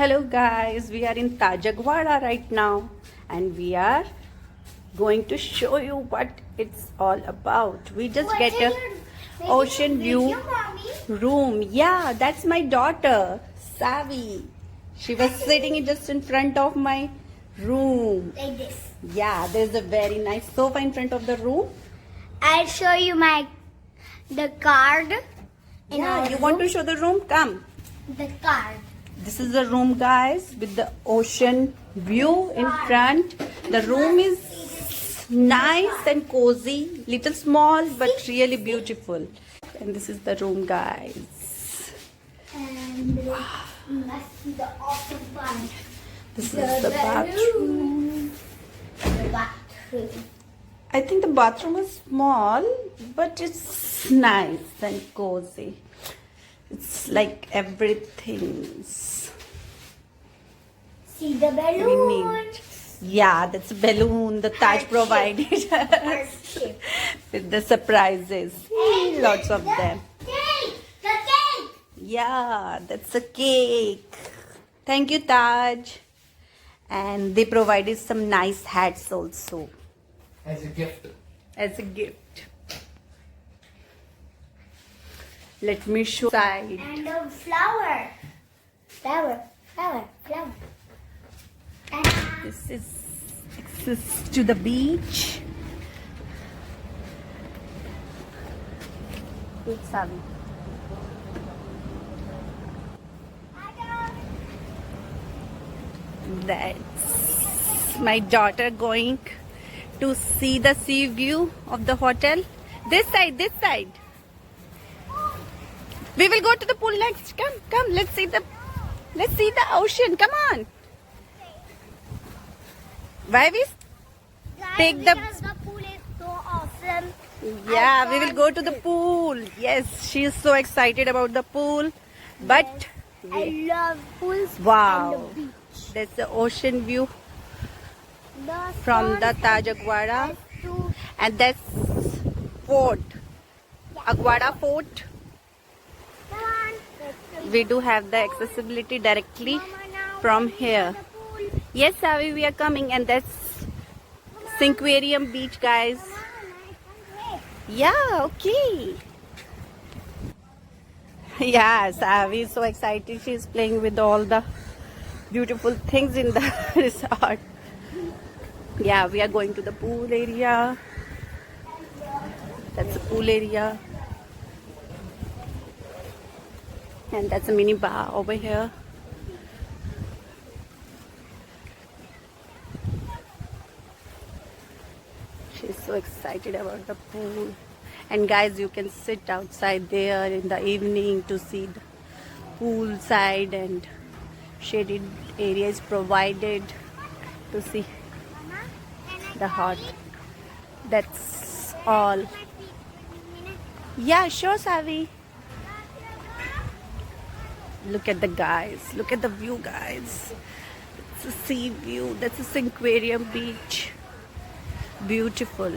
Hello guys, we are in Taj Aguada right now and we are going to show you what it's all about. We just get a ocean view room. Yeah, that's my daughter, Savi. She was sitting just in front of my room. Like this. Yeah, there's a very nice sofa in front of the room. I'll show you the card. Yeah, you want to show the room? Come. The card. This is the room, guys, with the ocean view in front. The room is nice and cozy, little small but really beautiful. And this is the room, guys. And let's see the awesome part. This is the bathroom. The bathroom. I think the bathroom is small, but it's nice and cozy. It's like everything See the we balloon. need. Yeah, that's a balloon the Taj provided us with the surprises. Lots of them. Cake! The cake! Yeah, that's a cake. Thank you, Taj. And they provided some nice hats also. As a gift. As a gift. Let me show side. And a flower. Flower. And This is access to the beach. It's Savi. That's my daughter going to see the sea view of the hotel. This side, this side. We will go to the pool next. Come, let's see the ocean. Come on. Why we take the because the pool is so awesome. Yeah, we will go to the pool. Yes, she is so excited about the pool. But I love pools wow, and the beach. that's the ocean view The from the sun Taj Aguada, has to- and that's fort, Aguada Fort. Come on, let's go. We do have the accessibility directly Mama, now from we're here. in the pool. Yes, Savi, we are coming, and that's Cinquarium Beach, guys. Come on, I can't wait. Yeah, okay. Yeah, Savi is so excited. She's playing with all the beautiful things in the resort. Yeah, we are going to the pool area. That's the pool area. And that's a mini bar over here. She's so excited about the pool. And guys, you can sit outside there in the evening to see the pool side, and shaded area is provided to see the hot. That's all. Yeah, sure, Savi. Look at the guys. Look at the view, guys. It's a sea view. That's a Cinquarium Beach. Beautiful.